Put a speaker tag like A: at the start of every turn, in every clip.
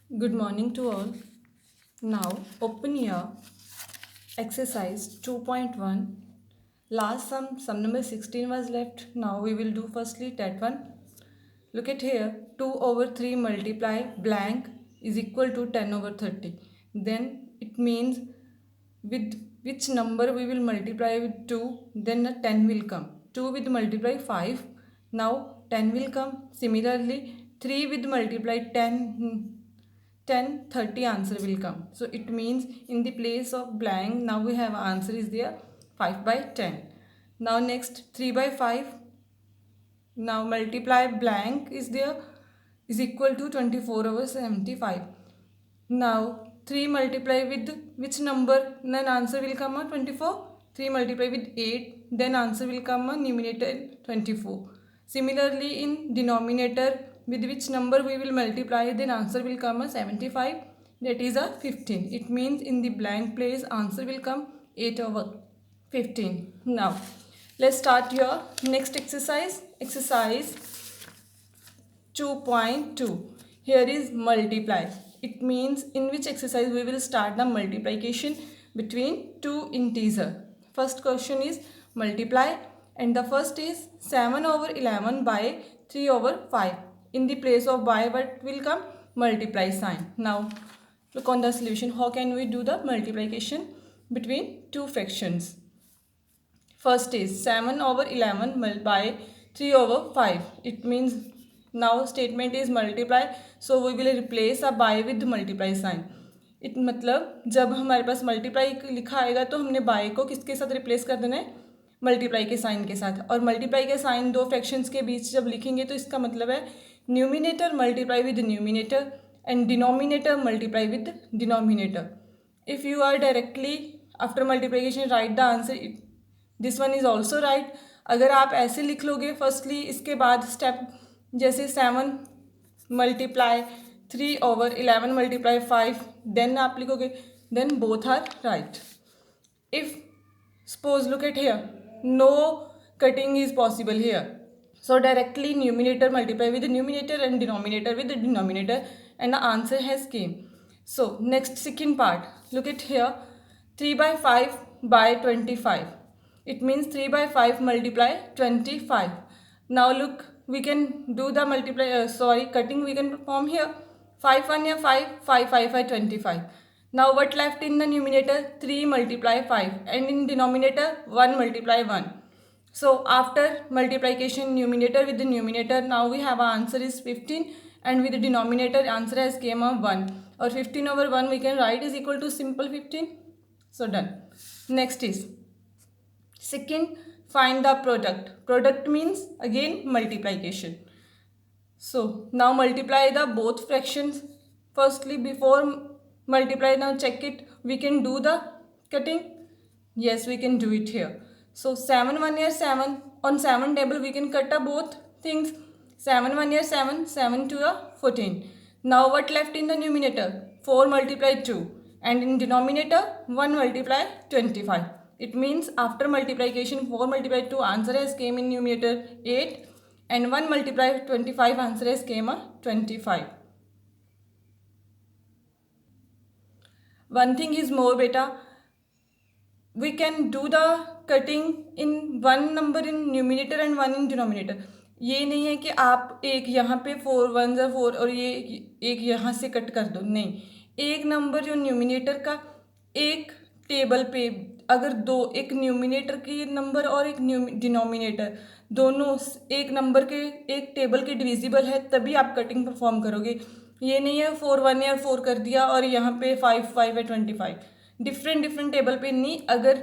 A: Good morning to all. Now open your exercise 2.1. Last sum number 16 was left. Now we will do firstly that one. Look at here, 2 over 3 multiply blank is equal to 10 over 30. Then it means with which number we will multiply with 2, then the 10 will come. 2 with multiply 5, now 10 will come. Similarly 3 with multiply 10, 30 answer will come. So it means in the place of blank, now we have answer is there 5 by 10. Now next 3 by 5. Now multiply blank is there is equal to 24 over 75. Now 3 multiply with which number? Then answer will come on 24. 3 multiply with 8. Then answer will come on numerator 24. Similarly in denominator, with which number we will multiply, then answer will come as 75. That is a 15. It means in the blank place answer will come 8 over 15. Now let's start your next exercise. Exercise 2.2. Here is multiply. It means in which exercise we will start the multiplication between two integers. First question is multiply, and the first is 7 over 11 by 3 over 5. In the place of by, what will come? Multiply sign. Now look on the solution. How can we do the multiplication between two fractions? First is 7 over 11 by 3 over 5. It means now statement is multiply, so we will replace a by with multiply sign. it मतलब जब हमारे पास multiply लिखा आएगा तो हमने bye को किसके साथ रिप्लेस कर देना है? मल्टीप्लाई के साइन के साथ. और मल्टीप्लाई के साइन दो फ्रैक्शंस के बीच जब लिखेंगे तो इसका मतलब है numerator multiply with numerator and denominator multiply with denominator. If you are directly after multiplication write the answer, this one is also right. अगर आप ऐसे लिख लोगे फर्स्टली, इसके बाद स्टेप जैसे 7 मल्टीप्लाई 3 ओवर 11 मल्टीप्लाई 5, देन आप लिखोगे, then both are right. If suppose look at here, no cutting is possible here, so directly numerator multiply with the numerator and denominator with the denominator, and the answer has came. So next second part, look at here, 3 by 5 by 25. It means 3 by 5 multiply 25. Now look, we can do the multiply cutting we can perform here. 5 1 या 5, 5 5 5 25. Now what left in the numerator? 3 multiply 5, and in denominator 1 multiply 1. So after multiplication numerator with the numerator, now we have our answer is 15, and with the denominator answer has came a 1, or 15 over 1 we can write is equal to simple 15. So done. Next is second, find the product. Product means again multiplication. So now multiply the both fractions. Firstly, before multiply, now check it, we can do the cutting. Yes, we can do it here. So 7 1 here 7, on 7 table we can cut both things. 7 1 here 7, 7 2 14. Now what left in the numerator? 4 multiply 2, and in denominator 1 multiply 25. It means after multiplication 4 multiply 2 answer has came in numerator 8, and 1 multiply 25 answer has came a 25. One thing is more beta, we can do the cutting in one number in numerator and one in denominator. ये नहीं है कि आप एक यहाँ पे 4 1 या 4 और ये एक यहाँ से कट कर दो, नहीं. एक नंबर जो न्यूमिनेटर का एक टेबल पे अगर दो, एक न्यूमिनेटर के नंबर और एक डिनोमिनेटर दोनों एक नंबर के एक टेबल के डिविजिबल है, तभी आप कटिंग परफॉर्म करोगे. ये नहीं है 4 1 या 4 कर दिया और यहाँ पे 5 5 है 25. डिफरेंट टेबल पे नहीं. अगर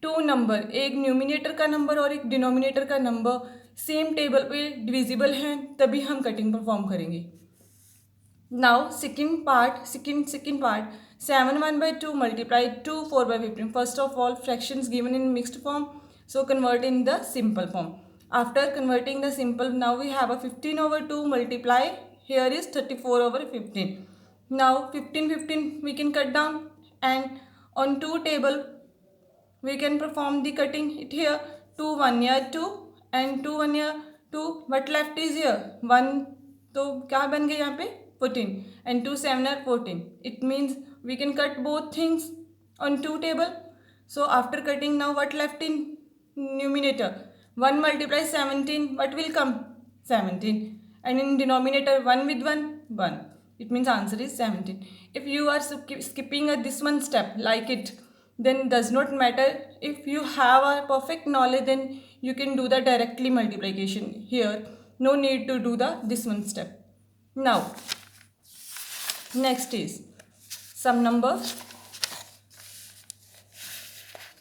A: टू नंबर, एक न्यूमिनेटर का नंबर और एक डिनोमिनेटर का नंबर सेम टेबल पे डिविजिबल हैं, तभी हम कटिंग परफॉर्म करेंगे. Now second part 7 1 by 2 multiply 2 4 by 15. First of all, fractions given in mixed form, so convert in the simple form. After converting the simple, now we have a 15 over 2 multiply, here is 34 over 15. Now 15 we can cut down, and on 2 table we can perform the cutting. It here 2 1 here 2 and 2 1 here 2. What left is here 1, तो क्या बन गया यहाँ पे 14, and 2 7 are 14. It means we can cut both things on 2 table. So after cutting, now what left in numerator? 1 multiply 17, what will come? 17. And in denominator, 1 with 1, 1. It means answer is 17. If you are skipping this one step, like it, then does not matter. If you have a perfect knowledge, then you can do the directly multiplication here. No need to do this one step. Now, next is sum number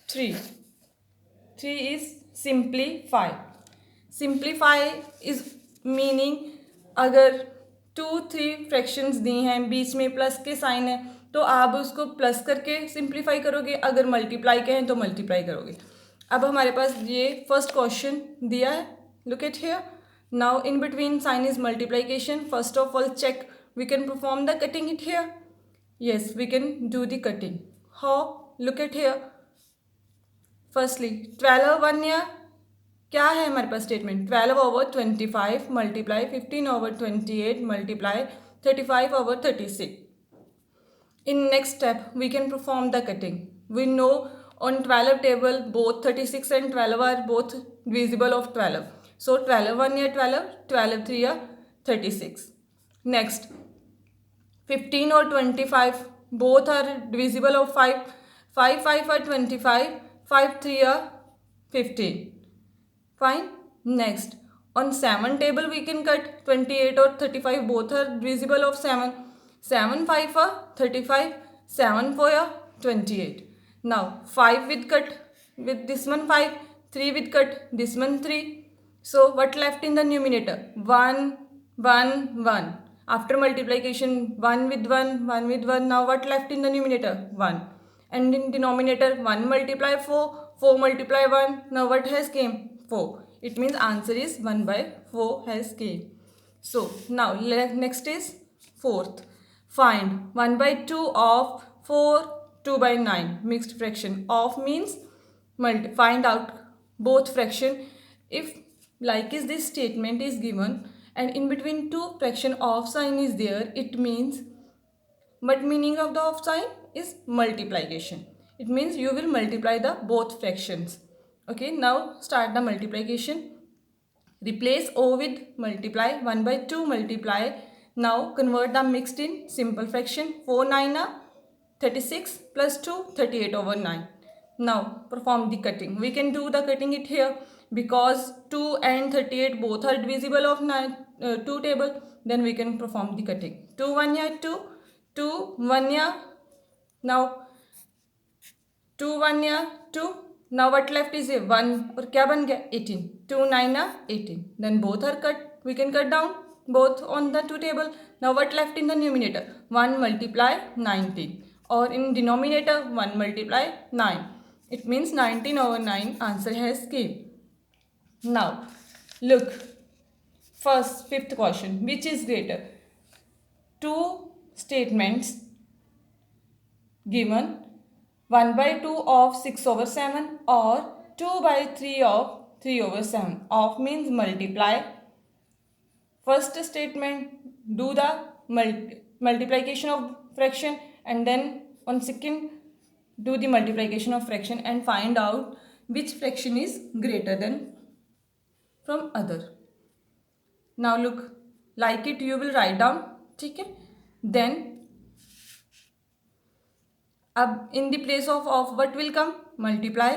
A: 3. 3 is simplify. Simplify is meaning अगर 2-3 fractions दी हैं, बीच में plus के sign है, तो आप उसको plus करके simplify करोगे. अगर मल्टीप्लाई के हैं तो मल्टीप्लाई करोगे. अब हमारे पास ये फर्स्ट क्वेश्चन दिया है. Look at here. Now in between sign is multiplication. First of all check we can perform the cutting it here. Yes, we can do the cutting. How? Look at here. Firstly, 12 1 year. क्या है हमारे पास statement? 12 over 25 multiply 15 over 28 multiply 35 over 36. In next step, we can perform the cutting. We know on 12 table both 36 and 12 are both divisible of 12. So 12 1 year 12, 12 3 year 36. Next, 15 or 25 both are divisible of 5. 5 5 are 25, 5 3 are 15. Fine. Next, on 7 table we can cut 28 or 35 both are divisible of 7. 7 5 are 35, 7 4 are 28. Now 5 with cut with this one 5, 3 with cut this one 3. So what left in the numerator? 1 1 1. After multiplication, 1 with 1, 1 with 1. Now what left in the numerator? 1. And in denominator, 1 multiply 4, 4 multiply 1. Now what has came? 4. It means answer is 1 by 4 has came. So now next is fourth. Find 1 by 2 of 4, 2 by 9. Mixed fraction. Of means find out both fraction. If like is this statement is given, and in between two fraction of sign is there, it means what meaning of the of sign is multiplication. It means you will multiply the both fractions. Okay, now start the multiplication. Replace O with multiply. 1 by 2 multiply. Now convert the mixed in simple fraction. 4 9 are 36 plus 2 38 over 9. Now perform the cutting. We can do the cutting it here. Because 2 and 38 both are divisible of 2 table, then we can perform the cutting. 2 1 year 2, 2 1 year. Now 2 1 year 2. Now what left is a 1 और क्या बन गया 18. 2 9 are 18. Then both are cut. We can cut down both on the 2 table. Now what left in the numerator? 1 multiply 19. Or in denominator 1 multiply 9. It means 19 over 9 answer has came. Now look, first fifth question, which is greater? Two statements given, 1 by 2 of 6 over 7 or 2 by 3 of 3 over 7. Of means multiply. First statement do the multiplication of fraction, and then on second do the multiplication of fraction and find out which fraction is greater than from other. Now look, like it you will write down. ठीक है. Then अब in the place of what will come? Multiply.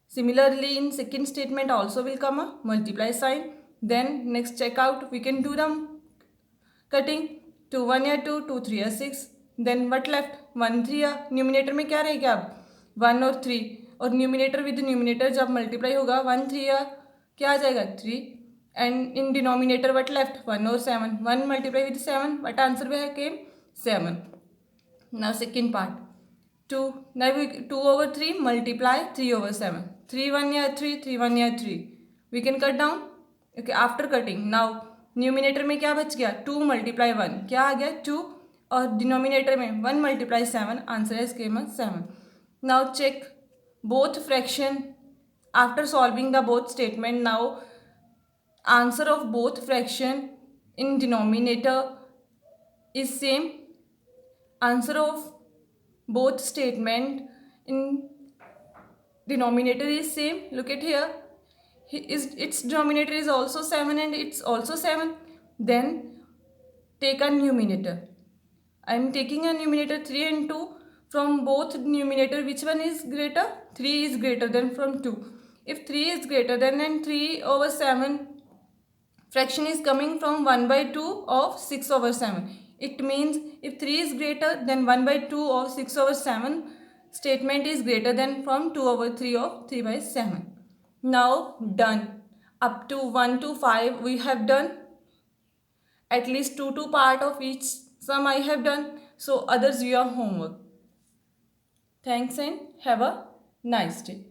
A: Similarly in second statement also will come a multiply sign. Then next check out, we can do the cutting. 2 1 या 2, 2 3 या 6. Then what left? 1 3 या numerator में क्या रहेगा अब 1 और 3, और numerator with numerator जब मल्टीप्लाई होगा 1 3 या क्या आ जाएगा 3. And in denominator what left 1 और 7. 1 मल्टीप्लाई विद 7, वट आंसर भी है केम 7. Now second part 2. Now 2 over 3 multiply 3 over 7. 3 1 या 3, 3 1 या 3. We can cut down. Okay, after cutting now numerator में क्या बच गया 2 multiply 1, क्या आ गया 2, और डिनोमिनेटर में 1 multiply 7, answer is came 7. Now check both fraction. After solving the both statement, now answer of both fraction in denominator is same. Answer of both statement in denominator is same. Look at here. Its denominator is also 7 and it's also 7. Then take a numerator. I am taking a numerator 3 and 2. From both numerator, which one is greater? 3 is greater than from 2. If 3 is greater than, and 3 over 7 fraction is coming from 1 by 2 of 6 over 7. It means if 3 is greater than 1 by 2 of 6 over 7, statement is greater than from 2 over 3 of 3 by 7. Now done. Up to 1 to 5 we have done. At least 2 part of each sum I have done. So others your homework. Thanks and have a nice day.